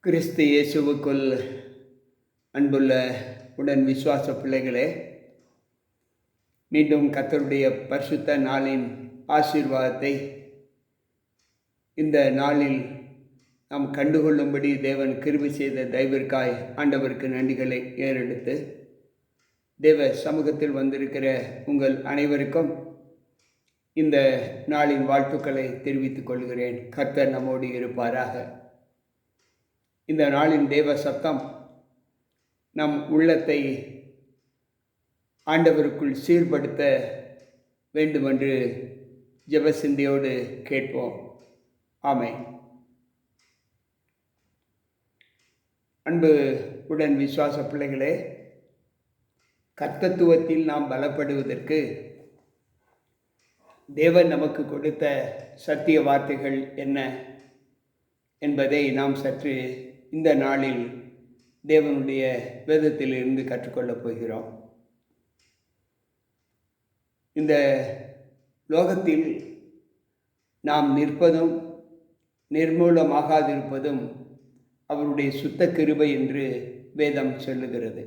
கிறிஸ்து இயேசுவுக்குள் அன்புள்ள உடன் விசுவாச பிள்ளைகளே, மீண்டும் கர்த்தருடைய பரிசுத்த நாளின் ஆசீர்வாதத்தை இந்த நாளில் நாம் கண்டுகொள்ளும்படி தேவன் கிருபை செய்த தயவிற்காய் ஆண்டவருக்கு நன்றிகளை ஏறெடுத்து தேவ சமூகத்தில் வந்திருக்கிற உங்கள் அனைவருக்கும் இந்த நாளின் வாழ்த்துக்களை தெரிவித்துக் கொள்கிறேன். கர்த்தர் நம்மோடு இருப்பாராக. இந்த நாளின் தேவ சத்தம் நம் உள்ளத்தை ஆண்டவருக்குள் சீர்படுத்த வேண்டுமென்று ஜெபசிந்தையோடு கேட்போம். ஆமென். அன்பு உடன் விசுவாச பிள்ளைகளே, கர்த்தத்துவத்தில் நாம் பலப்படுவதற்கு தேவன் நமக்கு கொடுத்த சத்திய வார்த்தைகள் என்ன என்பதை நாம் சற்று இந்த நாளில் தேவனுடைய வேதத்திலிருந்து கற்றுக்கொள்ளப் போகிறோம். இந்த லோகத்தில் நாம் நிற்பதும் நிர்மூலமாகாதிருப்பதும் அவருடைய சுத்த கிருபை என்று வேதம் சொல்லுகிறது.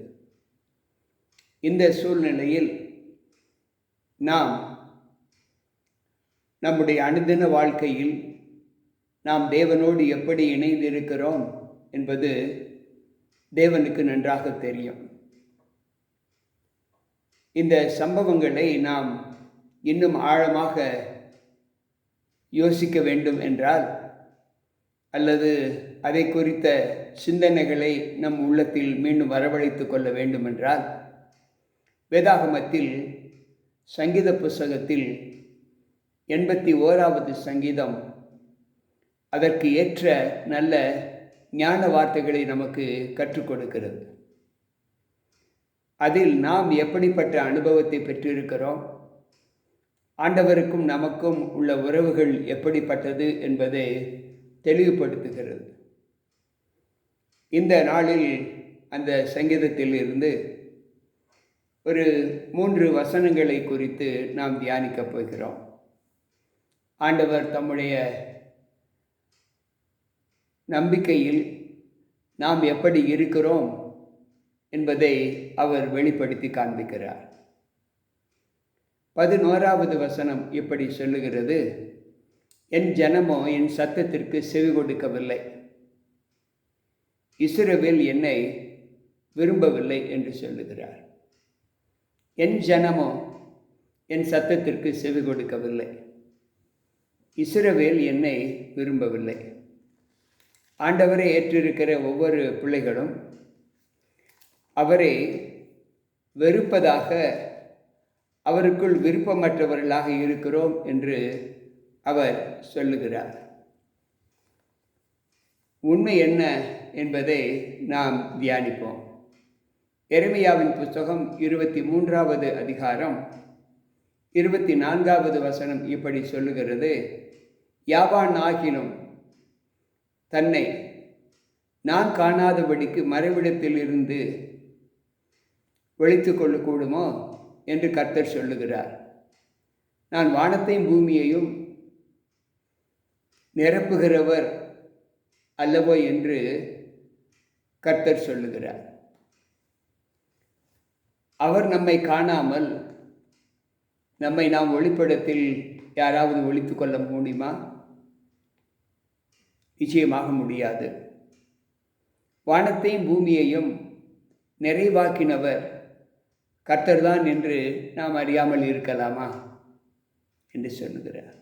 இந்த சூழ்நிலையில் நாம் நம்முடைய அனுதின வாழ்க்கையில் நாம் தேவனோடு எப்படி இணைந்திருக்கிறோம் என்பது தேவனுக்கு நன்றாக தெரியும். இந்த சம்பவங்களை நாம் இன்னும் ஆழமாக யோசிக்க வேண்டும் என்றால், அல்லது அதை குறித்த சிந்தனைகளை நம் உள்ளத்தில் மீண்டும் வரவழைத்து கொள்ள வேண்டும் என்றால், வேதாகமத்தில் சங்கீத புஸ்தகத்தில் 81வது சங்கீதம் அதற்கு ஏற்ற நல்ல ஞான வார்த்தைகளை நமக்கு கற்றுக் கொடுக்கிறது. அதில் நாம் எப்படிப்பட்ட அனுபவத்தை பெற்றிருக்கிறோம், ஆண்டவருக்கும் நமக்கும் உள்ள உறவுகள் எப்படிப்பட்டது என்பதை தெளிவுபடுத்துகிறது. இந்த நாளில் அந்த சங்கீதத்தில் இருந்து ஒரு 3 வசனங்களை குறித்து நாம் தியானிக்கப் போகிறோம். ஆண்டவர் தம்முடைய நம்பிக்கையில் நாம் எப்படி இருக்கிறோம் என்பதை அவர் வெளிப்படுத்தி காண்பிக்கிறார். 11வது வசனம் இப்படி சொல்லுகிறது: என் ஜனமோ என் சத்தத்திற்கு செவி கொடுக்கவில்லை, இஸ்ரவேல் என்னை விரும்பவில்லை என்று சொல்லுகிறார். என் ஜனமோ என் சத்தத்திற்கு செவி கொடுக்கவில்லை, இஸ்ரவேல் என்னை விரும்பவில்லை. ஆண்டவரை ஏற்றிருக்கிற ஒவ்வொரு பிள்ளைகளும் அவரை வெறுப்பதாக, அவருக்குள் விருப்பமற்றவர்களாக இருக்கிறோம் என்று அவர் சொல்லுகிறார். உண்மை என்ன என்பதை நாம் தியானிப்போம். எரேமியாவின் புத்தகம் 23வது அதிகாரம் 24வது வசனம் இப்படி சொல்லுகிறது: யாவான் ஆகிலும் தன்னை நான் காணாதபடிக்கு மறைவிடத்தில் இருந்து ஒளித்து கொள்ளக்கூடுமோ என்று கர்த்தர் சொல்லுகிறார். நான் வானத்தையும் பூமியையும் நிரப்புகிறவர் அல்லவோ என்று கர்த்தர் சொல்லுகிறார். அவர் நம்மை காணாமல் நம்மை நாம் ஒளிப்படத்தில் யாராவது ஒளித்து கொள்ள முடியுமா? நிச்சயமாக முடியாது. வானத்தையும் பூமியையும் நிறைவாக்கினவர் கர்த்தர்தான் என்று நாம் அறியாமல் இருக்கலாமா என்று சொல்லுகிறார்.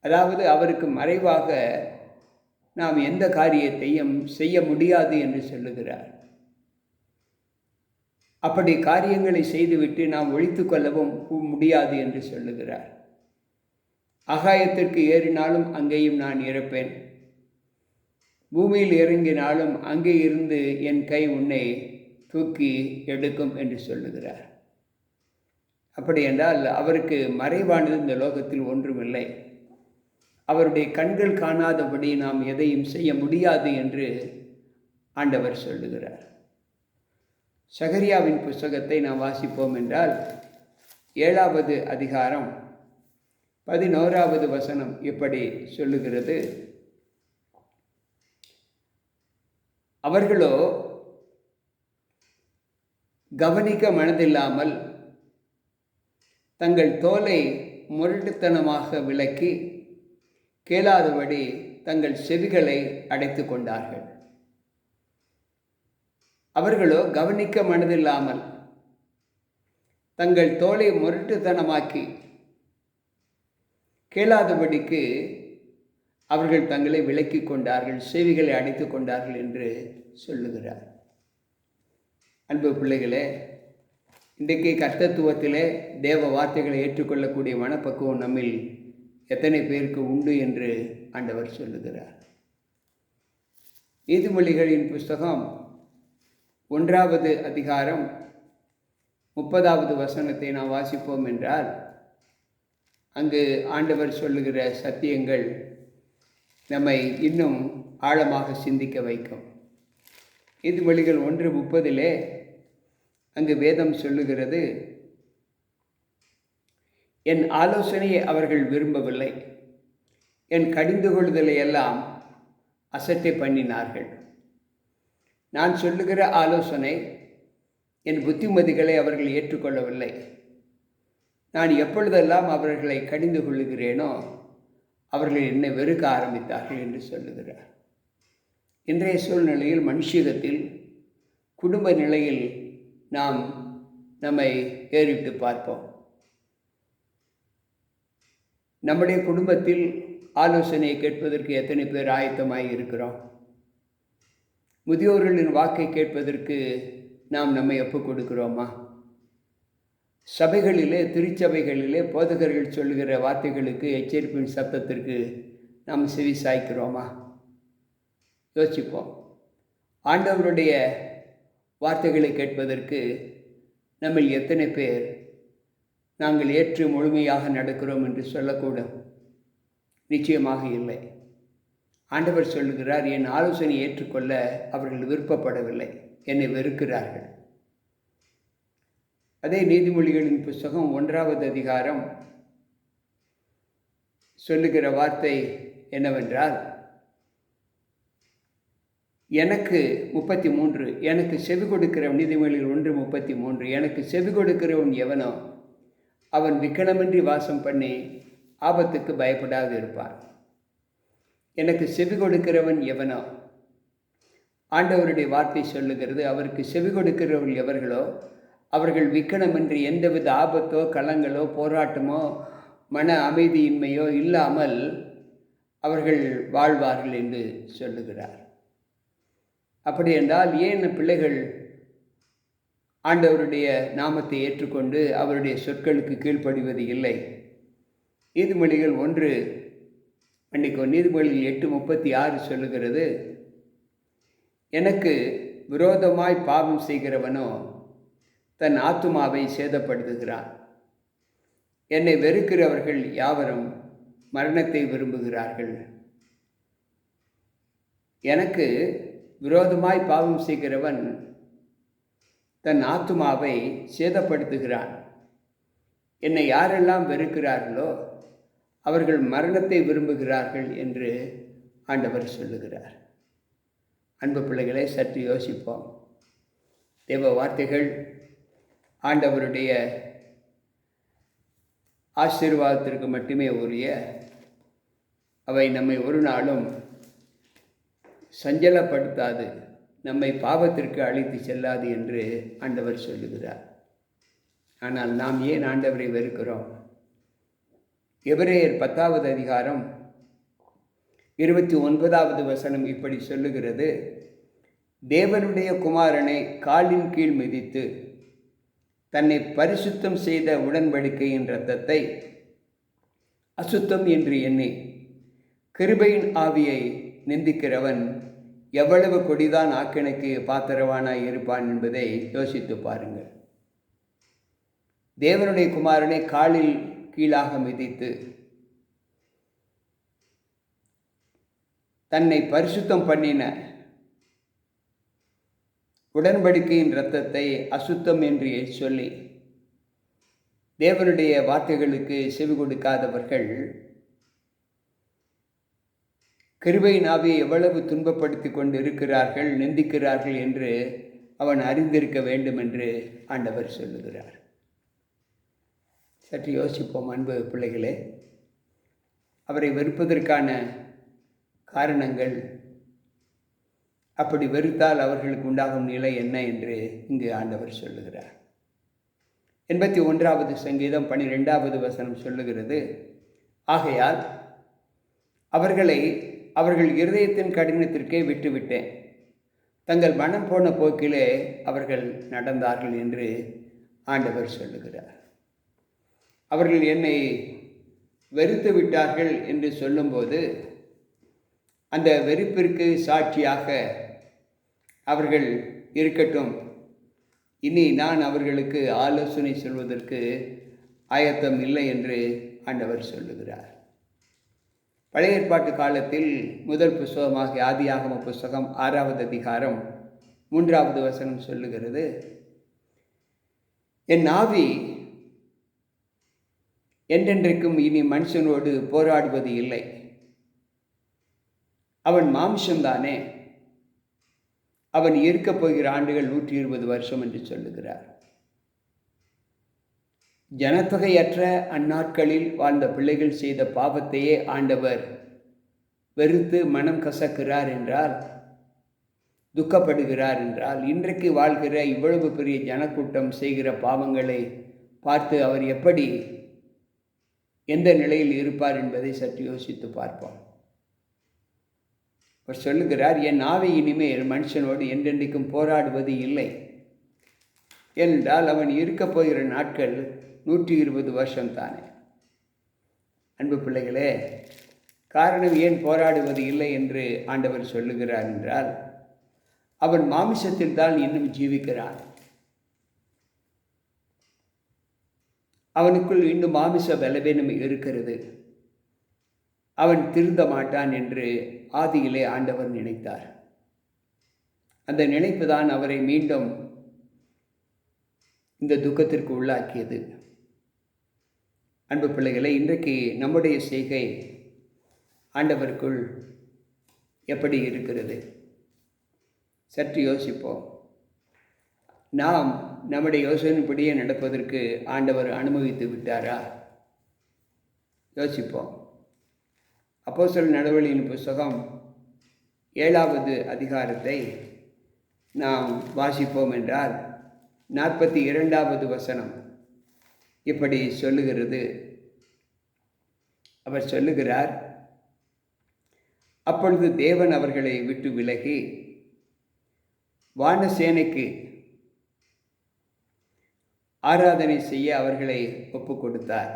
அதாவது அவருக்கு மறைவாக நாம் எந்த காரியத்தையும் செய்ய முடியாது என்று சொல்லுகிறார். அப்படி காரியங்களை செய்துவிட்டு நாம் ஒழித்து கொள்ளவும் முடியாது என்று சொல்லுகிறார். ஆகாயத்திற்கு ஏறினாலும் அங்கேயும் நான் இருப்பேன், பூமியில் இறங்கினாலும் அங்கே இருந்து என் கை உன்னை தூக்கி எடுக்கும் என்று சொல்லுகிறார். அப்படி என்றால் அவருக்கு மறைவானது இந்த லோகத்தில் ஒன்றுமில்லை. அவருடைய கண்கள் காணாதபடி நாம் எதையும் செய்ய முடியாது என்று ஆண்டவர் சொல்லுகிறார். சகரியாவின் புஸ்தகத்தை நாம் வாசிப்போம் என்றால் 7வது அதிகாரம் 11வது வசனம் இப்படி சொல்லுகிறது: அவர்களோ கவனிக்க மனதில்லாமல் தங்கள் தோலை முரட்டுத்தனமாக விலக்கி கேளாதபடி தங்கள் செவிகளை அடைத்து கொண்டார்கள். அவர்களோ கவனிக்க மனதில்லாமல் தங்கள் தோலை முரட்டுத்தனமாக்கி கேளாதபடிக்கு அவர்கள் தங்களை விலக்கி கொண்டார்கள், செவிகளை அடைத்து கொண்டார்கள் என்று சொல்லுகிறார். அன்பு பிள்ளைகளே, இன்றைக்கு கர்த்தத்துவத்திலே தேவ வார்த்தைகளை ஏற்றுக்கொள்ளக்கூடிய மனப்பக்குவம் நம்மில் எத்தனை பேருக்கு உண்டு என்று ஆண்டவர் சொல்லுகிறார். நீதிமொழிகளின் புஸ்தகம் 1வது அதிகாரம் 30வது வசனத்தை நாம் வாசிப்போம் என்றால், அங்கு ஆண்டவர் சொல்லுகிற சத்தியங்கள் நம்மை இன்னும் ஆழமாக சிந்திக்க வைக்கும். நீதிமொழிகள் 1:30 அங்கு வேதம் சொல்லுகிறது, என் ஆலோசனையை அவர்கள் விரும்பவில்லை, என் கடிந்து கொள்ளுதலை எல்லாம் அசட்டை பண்ணினார்கள். நான் சொல்லுகிற ஆலோசனை, என் புத்திமதிகளை அவர்கள் ஏற்றுக்கொள்ளவில்லை. நான் எப்பொழுதெல்லாம் அவர்களை கடிந்து கொள்ளுகிறேனோ அவர்கள் என்னை வெறுக்க ஆரம்பித்தார்கள் என்று சொல்லுகிறார். இன்றைய சூழ்நிலையில் மனுஷியத்தில் குடும்ப நிலையில் நாம் நம்மை ஏறிட்டு பார்ப்போம். நம்முடைய குடும்பத்தில் ஆலோசனையை கேட்பதற்கு எத்தனை பேர் ஆயத்தமாய் இருக்கிறோம்? முதியோர்களின் வாக்கை கேட்பதற்கு நாம் நம்மை ஒப்புக் கொடுக்கிறோமா? சபைகளிலே, திருச்சபைகளிலே போதகர்கள் சொல்லுகிற வார்த்தைகளுக்கு, எச்சரிப்பின் சத்தத்திற்கு நாம் செவி சாய்க்கிறோமா? யோசிப்போம். ஆண்டவருடைய வார்த்தைகளை கேட்பதற்கு நம்மில் எத்தனை பேர் நாங்கள் ஏற்று முழுமையாக நடக்கிறோம் என்று சொல்லக்கூடும்? நிச்சயமாக இல்லை. ஆண்டவர் சொல்லுகிறார், என் ஆலோசனை ஏற்றுக்கொள்ள அவர்கள் விருப்பப்படவில்லை, என்னை வெறுக்கிறார்கள். அதே நீதிமொழிகளின் புஸ்தகம் 1வது அதிகாரம் சொல்லுகிற வார்த்தை என்னவென்றால், எனக்கு 33 எனக்கு செவி கொடுக்கிறவன், நீதிமொழிகள் 1:33, எனக்கு செவி கொடுக்கிறவன் எவனோ அவன் விக்கனமின்றி வாசம் பண்ணி ஆபத்துக்கு பயப்படாது இருப்பான். எனக்கு செவி கொடுக்கிறவன் எவனோ, ஆண்டவருடைய வார்த்தை சொல்லுகிறது, அவருக்கு செவி கொடுக்கிறவர்கள் எவர்களோ அவர்கள் விக்கனமின்றி எந்தவித ஆபத்தோ களங்களோ போராட்டமோ மன அமைதியின்மையோ இல்லாமல் அவர்கள் வாழ்வார்கள் என்று சொல்லுகிறார். அப்படி என்றால் ஏன் பிள்ளைகள் ஆண்டவருடைய நாமத்தை ஏற்றுக்கொண்டு அவருடைய சொற்களுக்கு கீழ்ப்படிவது இல்லை? நீதிமொழிகள் 8:36 சொல்லுகிறது, எனக்கு விரோதமாய் பாவம் செய்கிறவனோ தன் ஆத்துமாவை சேதப்படுத்துகிறான். என்னை வெறுக்கிறவர்கள் யாவரும் மரணத்தை விரும்புகிறார்கள். எனக்கு விரோதமாய் பாவம் செய்கிறவன் தன் ஆத்துமாவை சேதப்படுத்துகிறான். என்னை யாரெல்லாம் வெறுக்கிறார்களோ அவர்கள் மரணத்தை விரும்புகிறார்கள் என்று ஆண்டவர் சொல்லுகிறார். அன்பு பிள்ளைகளை, சற்று யோசிப்போம். தேவ வார்த்தைகள் ஆண்டவருடைய ஆசீர்வாதத்திற்கு மட்டுமே உரிய, அவை நம்மை ஒரு நாளும் சஞ்சலப்படுத்தாது, நம்மை பாவத்திற்கு அழைத்து செல்லாது என்று ஆண்டவர் சொல்லுகிறார். ஆனால் நாம் ஏன் ஆண்டவரை வெறுக்கிறோம்? எபிரேயர் 10வது அதிகாரம் 29வது வசனம் இப்படி சொல்லுகிறது, தேவனுடைய குமாரனை காலின் கீழ் மிதித்து தன்னை பரிசுத்தம் செய்த உடன்படிக்கையின் இரத்தத்தை அசுத்தம் என்று எண்ணி கிருபையின் ஆவியை நிந்திக்கிறவன் எவ்வளவு கொடிதான் ஆக்கினைக்கு பாத்திரவானாய் இருப்பான் என்பதை யோசித்து பாருங்கள். தேவனுடைய குமாரனை காலில் கீழாக மிதித்து தன்னை பரிசுத்தம் பண்ணின உடன்படிக்கையின் இரத்தத்தை அசுத்தம் என்று சொல்லி தேவனுடைய வார்த்தைகளுக்கு செவி கொடுக்காதவர்கள் கிருபையின் ஆவியை எவ்வளவு துன்பப்படுத்தி கொண்டு இருக்கிறார்கள், நிந்திக்கிறார்கள் என்று அவன் அறிந்திருக்க வேண்டும் என்று ஆண்டவர் சொல்லுகிறார். சற்று யோசிப்போம் அன்பு பிள்ளைகளே. அவரை வெறுப்பதற்கான காரணங்கள், அப்படி வெறுத்தால் அவர்களுக்கு உண்டாகும் நிலை என்ன என்று இங்கு ஆண்டவர் சொல்லுகிறார். 81வது சங்கீதம் 12வது வசனம் சொல்லுகிறது, ஆகையால் அவர்களை அவர்கள் இருதயத்தின் கடினத்திற்கே விட்டுவிட்டேன், தங்கள் மனம் போன போக்கிலே அவர்கள் நடந்தார்கள் என்று ஆண்டவர் சொல்லுகிறார். அவர்கள் என்னை வெறுத்து விட்டார்கள் என்று சொல்லும்போது அந்த வெறுப்பிற்கு சாட்சியாக அவர்கள் இருக்கட்டும், இனி நான் அவர்களுக்கு ஆலோசனை சொல்வதற்கு ஆயத்தம் இல்லை என்று ஆண்டவர் சொல்லுகிறார். பழைய ஏற்பாட்டு காலத்தில் முதல் புஸ்தகமாக ஆதியாகம புஸ்தகம் 6வது அதிகாரம் 3வது வசனம் சொல்லுகிறது, என் ஆவி என்றென்றைக்கும் இனி மனுஷனோடு போராடுவது இல்லை, அவன் மாம்சம்தானே, அவன் இருக்கப் போகிற ஆண்டுகள் 120 வருஷம் என்று சொல்லுகிறார். ஜனத்தொகையற்ற அந்நாட்களில் வாழ்ந்த பிள்ளைகள் செய்த பாவத்தையே ஆண்டவர் வெறுத்து மனம் கசக்கிறார் என்றால், துக்கப்படுகிறார் என்றால், இன்றைக்கு வாழ்கிற இவ்வளவு பெரிய ஜனக்கூட்டம் செய்கிற பாவங்களை பார்த்து அவர் எப்படி எந்த நிலையில் இருப்பார் என்பதை சற்று யோசித்து பார்ப்போம். அவர் சொல்லுகிறார், என் ஆவி இனிமேல் மனுஷனோடு என்றென்றைக்கும் போராடுவது இல்லை, ஏனென்றால் அவன் இருக்கப் போகிற நாட்கள் 120 வருஷம் தானே. அன்பு பிள்ளைகளே, காரணம் ஏன் போராடுவது இல்லை என்று ஆண்டவர் சொல்லுகிறார் என்றால், அவன் மாமிசத்தில் தான் இன்னும் ஜீவிக்கிறான், அவனுக்குள் இன்னும் மாமிச பலவீனம் இருக்கிறது, அவன் திருந்த மாட்டான் என்று ஆதியிலே ஆண்டவர் நினைத்தார். அந்த நினைப்பு தான் அவரை மீண்டும் இந்த துக்கத்திற்கு உள்ளாக்கியது. அன்பு பிள்ளைகளை, இன்றைக்கு நம்முடைய செய்கை ஆண்டவருக்குள் எப்படி இருக்கிறது சற்று யோசிப்போம். நாம் நம்முடைய யோசனைப்படியே நடப்பதற்கு ஆண்டவர் அனுமதித்து விட்டாரா? யோசிப்போம். அப்போஸ்தலர் நடவடிக்கையின் புஸ்தகம் 7வது அதிகாரத்தை நாம் வாசிப்போம் என்றால் 42வது வசனம் இப்படி சொல்லுகிறது. அவர் சொல்லுகிறார், அப்பொழுது தேவன் அவர்களை விட்டு விலகி வானசேனைக்கு ஆராதனை செய்ய அவர்களை ஒப்பு கொடுத்தார்.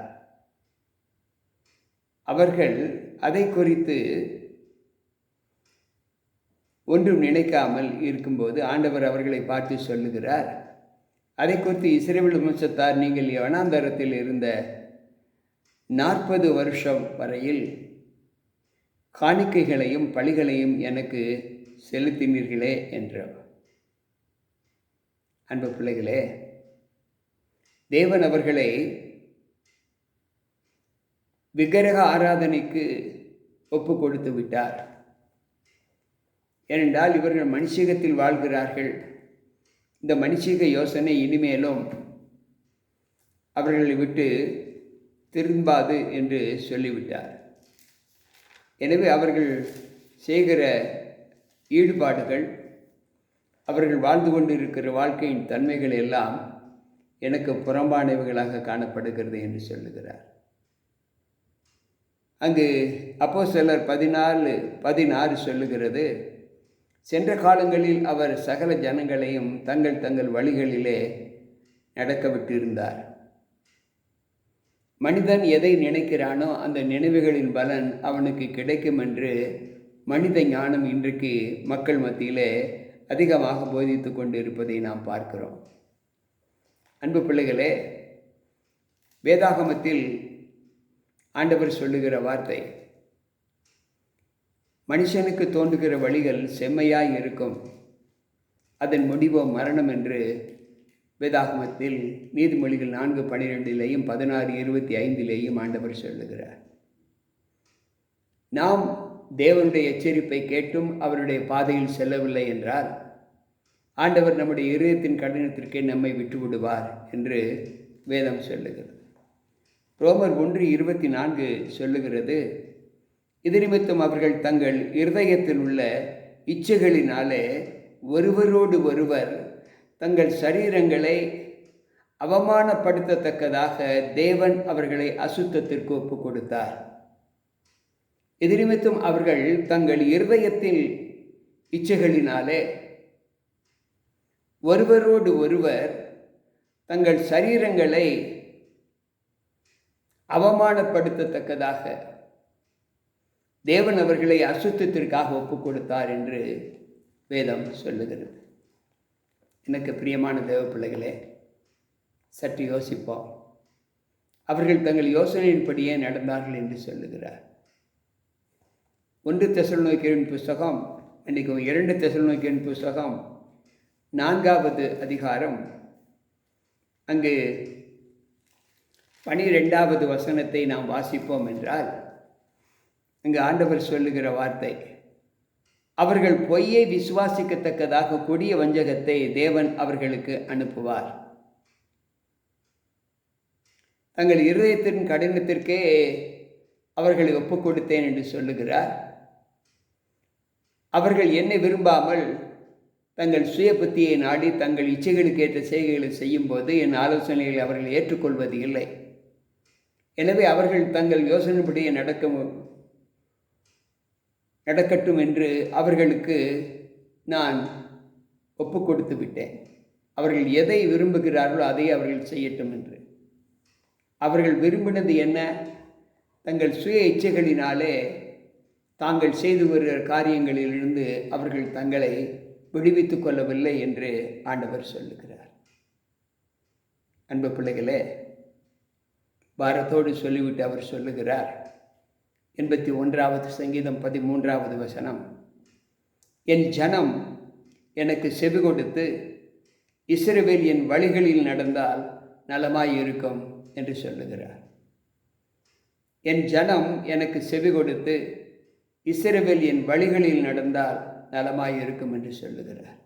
அவர்கள் அதை குறித்து ஒன்றும் நினைக்காமல் இருக்கும்போது ஆண்டவர் அவர்களை பார்த்து சொல்லுகிறார், அதை குறித்து இஸ்ரவேல் வம்சத்தார், நீங்கள் வனாந்தரத்தில் இருந்த 40 வருஷம் வரையில் காணிக்கைகளையும் பலிகளையும் எனக்கு செலுத்தினீர்களே என்றார். அன்பு பிள்ளைகளே, தேவன் அவர்களை விக்கிரக ஆராதனைக்கு ஒப்பு கொடுத்து விட்டார். ஏனென்றால் இவர்கள் மனுஷீகத்தில் வாழ்கிறார்கள். இந்த மனுஷீக யோசனை இனிமேலும் அவர்களை விட்டு திரும்பாது என்று சொல்லிவிட்டார். எனவே அவர்கள் செய்கிற ஈடுபாடுகள், அவர்கள் வாழ்ந்து கொண்டு இருக்கிற வாழ்க்கையின் தன்மைகள் எல்லாம் எனக்கு புறம்பானவைகளாக காணப்படுகிறது என்று சொல்லுகிறார். அங்கு அப்போஸ்தலர் 14:16 சொல்லுகிறது, சென்ற காலங்களில் அவர் சகல ஜனங்களையும் தங்கள் தங்கள் வழிகளிலே நடக்க விட்டிருந்தார். மனிதன் எதை நினைக்கிறானோ அந்த நினைவுகளின் பலன் அவனுக்கு கிடைக்கும் என்று மனித ஞானம் இன்றைக்கு மக்கள் மத்தியிலே அதிகமாக போதித்து கொண்டு இருப்பதை நாம் பார்க்கிறோம். அன்பு பிள்ளைகளே, வேதாகமத்தில் ஆண்டவர் சொல்லுகிற வார்த்தை, மனுஷனுக்கு தோன்றுகிற வழிகள் செம்மையாய் இருக்கும், அதன் முடிவோ மரணம் என்று வேதாகமத்தில் நீதிமொழிகள் 4:12 16:25 ஆண்டவர் சொல்லுகிறார். நாம் தேவனுடைய எச்சரிப்பை கேட்டும் அவருடைய பாதையில் செல்லவில்லை என்றால் ஆண்டவர் நம்முடைய இதயத்தின் கடினத்திற்கே நம்மை விட்டுவிடுவார் என்று வேதம் சொல்லுகிறது. ரோமர் 1:24 சொல்லுகிறது, இது நிமித்தம் அவர்கள் தங்கள் இருதயத்தில் உள்ள இச்சைகளினாலே ஒருவரோடு ஒருவர் தங்கள் சரீரங்களை அவமானப்படுத்தத்தக்கதாக தேவன் அவர்களை அசுத்தத்திற்கு ஒப்பு கொடுத்தார். இது நிமித்தம் அவர்கள் தங்கள் இருதயத்தில் இச்சைகளினாலே ஒருவரோடு ஒருவர் தங்கள் சரீரங்களை அவமானப்படுத்தத்தக்கதாக தேவன் அவர்களை அசுத்தத்திற்காக ஒப்பு கொடுத்தார் என்று வேதம் சொல்லுகிறது. எனக்கு பிரியமான தேவ பிள்ளைகளே, சற்று யோசிப்போம். அவர்கள் தங்கள் யோசனையின்படியே நடந்தார்கள் என்று சொல்லுகிறார். 1 தெசலோனிக்கேயரின் புஸ்தகம், 2 தெசலோனிக்கேயரின் புஸ்தகம் 4வது அதிகாரம், அங்கு 12வது வசனத்தை நாம் வாசிப்போம் என்றால், அங்கு ஆண்டவர் சொல்லுகிற வார்த்தை, அவர்கள் பொய்யை விசுவாசிக்கத்தக்கதாக கொடிய வஞ்சகத்தை தேவன் அவர்களுக்கு அனுப்புவார். தங்கள் இருதயத்தின் கடினத்திற்கே அவர்களை ஒப்புக் கொடுத்தேன் என்று சொல்லுகிறார். அவர்கள் என்னை விரும்பாமல் தங்கள் சுய புத்தியை நாடி தங்கள் இச்சைகளுக்கு ஏற்ற செய்கைகளை செய்யும்போது என் ஆலோசனைகளை அவர்கள் ஏற்றுக்கொள்வது இல்லை. எனவே அவர்கள் தங்கள் யோசனைப்படியே நடக்கட்டும் என்று அவர்களுக்கு நான் ஒப்பு கொடுத்து விட்டேன். அவர்கள் எதை விரும்புகிறார்களோ அதை அவர்கள் செய்யட்டும் என்று. அவர்கள் விரும்பினது என்ன? தங்கள் சுய இச்சைகளினாலே தாங்கள் செய்து வருகிற காரியங்களிலிருந்து அவர்கள் தங்களை விடுவித்து கொள்ளவில்லை என்று ஆண்டவர் சொல்லுகிறார். அன்பு பிள்ளைகளே, பாரத்தோடு சொல்லிவிட்டு அவர் சொல்லுகிறார், 81வது சங்கீதம் 13வது வசனம், என் ஜனம் எனக்கு செவி கொடுத்து இஸ்ரவேல் என் வழிகளில் நடந்தால் நலமாயிருக்கும் என்று சொல்லுகிறார். என் ஜனம் எனக்கு செவி கொடுத்து இஸ்ரவேல் என் வழிகளில் நடந்தால் நலமாயிருக்கும் என்று சொல்லுகிறார்.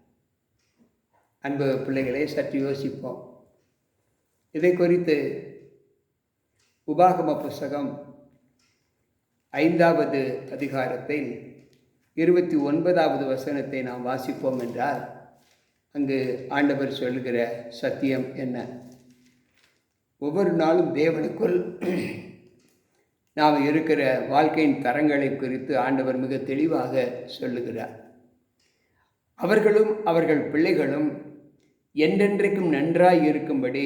அன்பு பிள்ளைகளே, சற்று யோசிப்போம். இதை குறித்து உபாகம புஸ்தகம் 5வது அதிகாரத்தில் 29வது வசனத்தை நாம் வாசிப்போம் என்றால், அங்கு ஆண்டவர் சொல்லுகிற சத்தியம் என்ன? ஒவ்வொரு நாளும் தேவனுக்குள் நாம் இருக்கிற வாழ்க்கையின் தரங்களை குறித்து ஆண்டவர் மிக தெளிவாக சொல்லுகிறார். அவர்களும் அவர்கள் பிள்ளைகளும் என்றென்றைக்கும் நன்றாய் இருக்கும்படி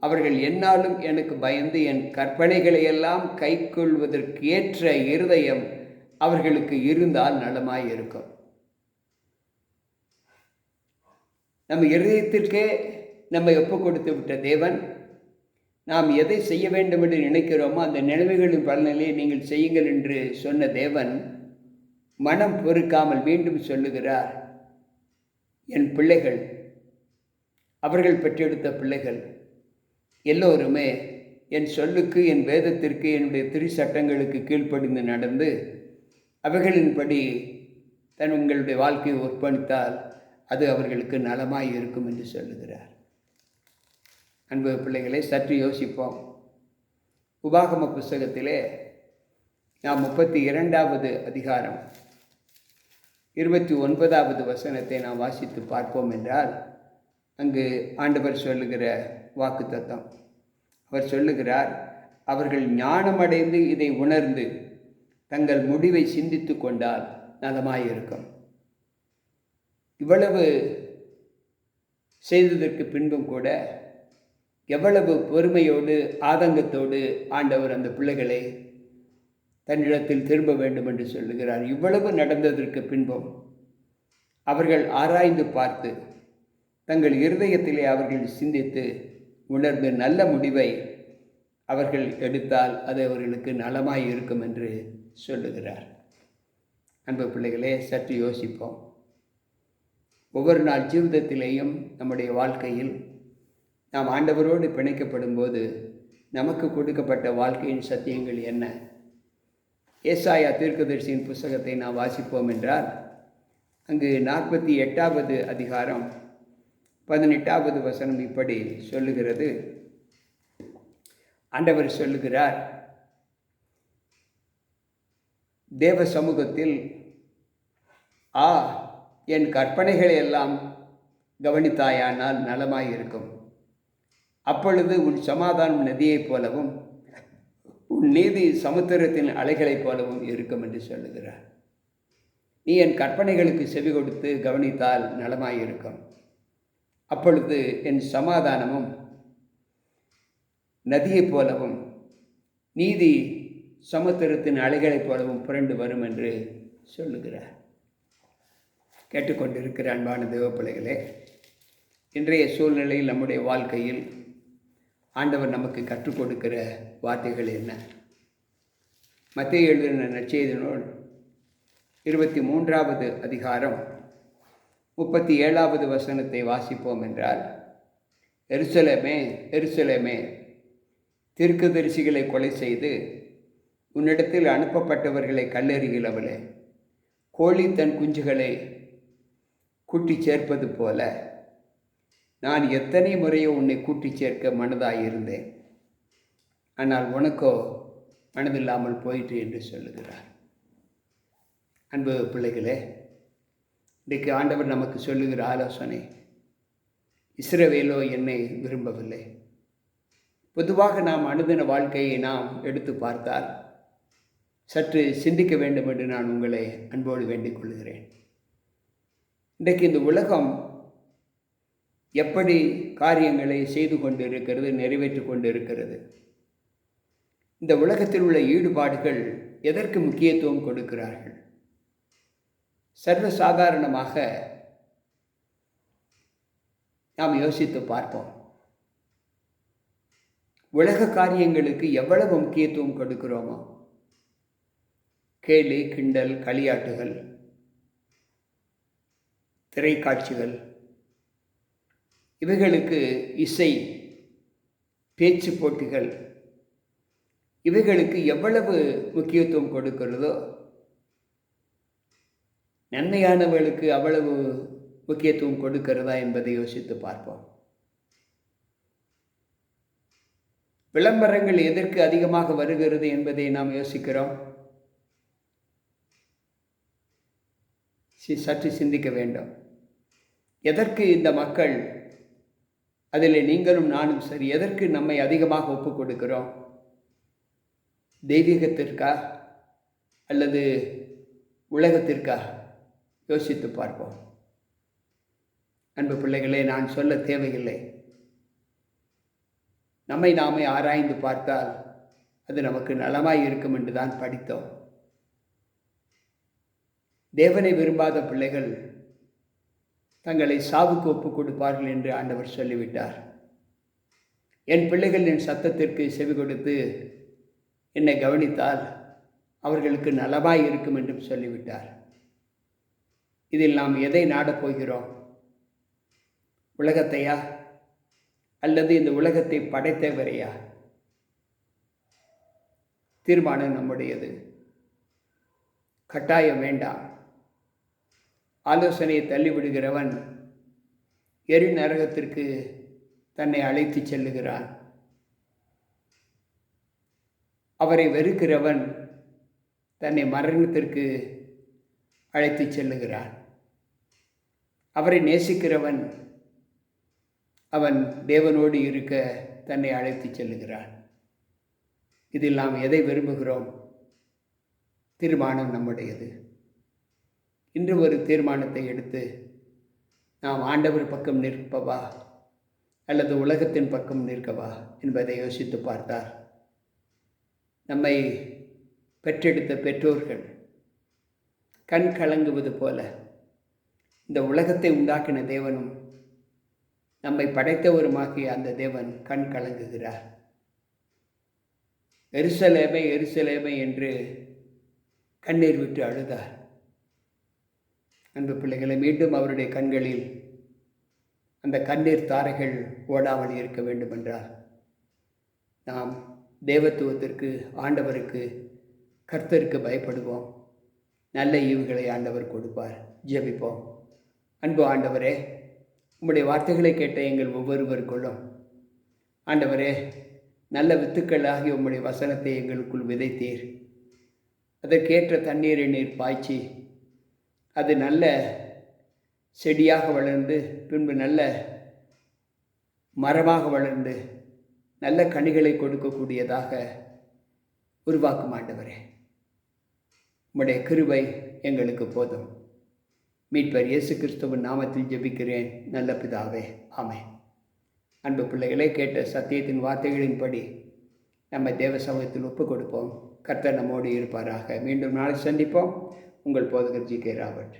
அவர்கள் எந்நாளும் எனக்கு பயந்து என் கற்பனைகளையெல்லாம் கை கொள்வதற்கு ஏற்ற இருதயம் அவர்களுக்கு இருந்தால் நலமாய் இருக்கும். நம் இருதயத்திற்கே நம்மை ஒப்புக் கொடுத்து விட்ட தேவன், நாம் எதை செய்ய வேண்டும் என்று நினைக்கிறோமோ அந்த நினைவுகளின் பலனிலே நீங்கள் செய்யுங்கள் என்று சொன்ன தேவன் மனம் பொறுக்காமல் மீண்டும் சொல்லுகிறார், என் பிள்ளைகள், அவர்கள் பெற்றெடுத்த பிள்ளைகள் எல்லோருமே என் சொல்லுக்கு, என் வேதத்திற்கு, என்னுடைய திருச்சட்டங்களுக்கு கீழ்ப்படிந்து நடந்து அவைகளின்படி உங்களுடைய வாழ்க்கையை ஒப்பணித்தால் அது அவர்களுக்கு நலமாய் இருக்கும் என்று சொல்லுகிறார். அன்பு பிள்ளைகளை, சற்று யோசிப்போம். உபாகம புஸ்தகத்திலே நாம் 32வது அதிகாரம் 29வது வசனத்தை நாம் வாசித்து பார்ப்போம் என்றால், அங்கு ஆண்டவர் சொல்லுகிற வாக்குத்தத்தம், அவர் சொல்லுகிறார், அவர்கள் ஞானமடைந்து இதை உணர்ந்து தங்கள் முடிவை சிந்தித்து கொண்டால் நலமாயிருக்கும். இவ்வளவு செய்ததற்கு பின்பும் கூட எவ்வளவு பொறுமையோடு ஆதங்கத்தோடு ஆண்டவர் அந்த பிள்ளைகளை தன்னிடத்தில் திரும்ப வேண்டும் என்று சொல்லுகிறார். இவ்வளவு நடந்ததற்கு பின்பும் அவர்கள் ஆராய்ந்து பார்த்து தங்கள் இருதயத்திலே அவர்கள் சிந்தித்து உணர்ந்து நல்ல முடிவை அவர்கள் எடுத்தால் அது அவர்களுக்கு நலமாய் இருக்கும் என்று சொல்லுகிறார். அன்பு பிள்ளைகளே, சற்று யோசிப்போம். ஒவ்வொரு நாள் ஜீவிதத்திலேயும் நம்முடைய வாழ்க்கையில் நாம் ஆண்டவரோடு பிணைக்கப்படும் போது நமக்கு கொடுக்கப்பட்ட வாழ்க்கையின் சத்தியங்கள் என்ன? ஏசாயா தீர்க்கதரிசியின் புஸ்தகத்தை நாம் வாசிப்போம் என்றால் அங்கு 48வது அதிகாரம் 18வது வசனம் இப்படி சொல்லுகிறது. ஆண்டவர் சொல்லுகிறார், தேவ சமூகத்தில் என் கற்பனைகளை எல்லாம் கவனித்தாயானால் நலமாயிருக்கும். அப்பொழுது உன் சமாதானம் நதியைப் போலவும் உன் நீதி சமுத்திரத்தின் அலைகளைப் போலவும் இருக்கும் என்று சொல்லுகிறார். நீ என் கற்பனைகளுக்கு செவி கொடுத்து கவனித்தால் நலமாயிருக்கும். அப்பொழுது என் சமாதானமும் நதியைப் போலவும் நீதி சமுத்திரத்தின் அலைகளைப் போலவும் புரண்டு வரும் என்று சொல்லுகிறார். கேட்டுக்கொண்டிருக்கிற அன்பான தேவ பிள்ளைகளே, இன்றைய சூழ்நிலையில் நம்முடைய வாழ்க்கையில் ஆண்டவர் நமக்கு கற்றுக் கொடுக்கிற வார்த்தைகள் என்ன? மத்தேயு எழுதின நற்செய்தி நூல் 23வது அதிகாரம் 37வது வசனத்தை வாசிப்போம் என்றால், எருசலேமே எருசலேமே, தீர்க்கதரிசிகளை கொலை செய்து உன்னிடத்தில் அனுப்பப்பட்டவர்களை கல்லெறிகிறவளே, கோழி தன் குஞ்சுகளை கூட்டி சேர்ப்பது போல நான் எத்தனை முறையோ உன்னை கூட்டி சேர்க்க மனதாயிருந்தேன், ஆனால் உனக்கோ மனதில்லாமல் போயிற்று என்று சொல்லுகிறார். அன்பு பிள்ளைகளே, இன்றைக்கு ஆண்டவர் நமக்கு சொல்லுகிற ஆலோசனை, இஸ்ரவேலோ என்னை விரும்பவில்லை. பொதுவாக நாம் அனுதின வாழ்க்கையை நாம் எடுத்து பார்த்தால் சற்று சிந்திக்க வேண்டும் என்று நான் உங்களை அன்போடு வேண்டிக் கொள்கிறேன். இன்றைக்கு இந்த உலகம் எப்படி காரியங்களை செய்து கொண்டு இருக்கிறது, நிறைவேற்றி கொண்டு இருக்கிறது? இந்த உலகத்தில் உள்ள ஈடுபாடுகள் எதற்கு முக்கியத்துவம் கொடுக்கிறார்கள்? சர்வசாதாரணமாக நாம் யோசித்து பார்ப்போம். உலக காரியங்களுக்கு எவ்வளவு முக்கியத்துவம் கொடுக்கிறோமோ, கேலி கிண்டல் களியாட்டுகள், திரைக்காட்சிகள், இவைகளுக்கு இசை பேச்சு போட்டிகள், இவைகளுக்கு எவ்வளவு முக்கியத்துவம் கொடுக்கிறதோ நன்மையானவர்களுக்கு அவ்வளவு முக்கியத்துவம் கொடுக்கிறதா என்பதை யோசித்து பார்ப்போம். விளம்பரங்கள் எதற்கு அதிகமாக வருகிறது என்பதை நாம் யோசிக்கிறோம். சற்று சிந்திக்க வேண்டும். எதற்கு இந்த மக்கள், அதில் நீங்களும் நானும் சரி, எதற்கு நம்மை அதிகமாக ஒப்புக் கொடுக்கிறோம்? தெய்வீகத்திற்கா அல்லது உலகத்திற்கா? யோசித்து பார்ப்போம். அன்பு பிள்ளைகளே, நான் சொல்ல தேவையில்லை. நம்மை நாமே ஆராய்ந்து பார்த்தால் அது நமக்கு நலமாய் இருக்கும் என்று தான் படித்தோம். தேவனை விரும்பாத பிள்ளைகள் தங்களை சாவுக்கு ஒப்புக் கொடுப்பார்கள் என்று ஆண்டவர் சொல்லிவிட்டார். என் பிள்ளைகள் என் சத்தத்திற்கு செவி கொடுத்து என்னை கவனித்தால் அவர்களுக்கு நலமாய் இருக்கும் என்றும் சொல்லிவிட்டார். இதில் நாம் எதை நாடப் போகிறோம்? உலகத்தையா அல்லது இந்த உலகத்தை படைத்தவரையா? தீர்மானம் நம்முடையது. கட்டாயம் வேண்டாம். ஆலோசனையை தள்ளிவிடுகிறவன் எரி நரகத்திற்கு தன்னை அழைத்து செல்லுகிறான். அவரை வெறுக்கிறவன் தன்னை மரணத்திற்கு அழைத்து செல்லுகிறான். அவரை நேசிக்கிறவன் அவன் தேவனோடு இருக்க தன்னை அழைத்து செல்லுகிறான். இதில் நாம் எதை விரும்புகிறோம்? தீர்மானம் நம்முடையது. இன்று ஒரு தீர்மானத்தை எடுத்து நாம் ஆண்டவர் பக்கம் நிற்பவா அல்லது உலகத்தின் பக்கம் நிற்கவா என்பதை யோசித்து பார்த்தார். நம்மை பெற்றெடுத்த பெற்றோர்கள் கண் கலங்குவது போல இந்த உலகத்தை உண்டாக்கின தேவனும் நம்மை படைத்தவருமாகிய அந்த தேவன் கண் கலங்குகிறார். எருசலேமே எருசலேமே என்று கண்ணீர் விட்டு அழுதார். அன்பு பிள்ளைகளை, மீண்டும் அவருடைய கண்களில் அந்த கண்ணீர் தாரைகள் ஓடாமல் இருக்க வேண்டுமென்றால் நாம் தேவத்துவத்திற்கு, ஆண்டவருக்கு கர்த்தருக்கு பயப்படுவோம். நல்ல ஈவுகளை ஆண்டவர் கொடுப்பார். ஜெபிப்போம். அன்பு ஆண்டவரே, உம்முடைய வார்த்தைகளை கேட்ட எங்கள் ஒவ்வொருவருக்குள்ளும் ஆண்டவரே, நல்ல வித்துக்களாகி உம்முடைய வசனத்தை எங்களுக்குள் விதைத்தீர். அதற்கேற்ற தண்ணீரை நீர் பாய்ச்சி அது நல்ல செடியாக வளர்ந்து பின்பு நல்ல மரமாக வளர்ந்து நல்ல கனிகளை கொடுக்கக்கூடியதாக உருவாக்கும் ஆண்டவரே. உம்முடைய கிருபை எங்களுக்கு போதும். மீட்பர் இயேசு கிறிஸ்துவின் நாமத்தில் ஜெபிக்கிறேன் நல்ல பிதாவே, ஆமென். அன்பு பிள்ளைகளே, கேட்ட சத்தியத்தின் வார்த்தைகளின்படி நம்ம தேவ சமூகத்தில் ஒப்புக் கொடுப்போம். கர்த்தர் நம்மோடு இருப்பாராக. மீண்டும் நாளை சந்திப்போம். உங்கள் போதகர் ஜி.கே. ராபர்ட்.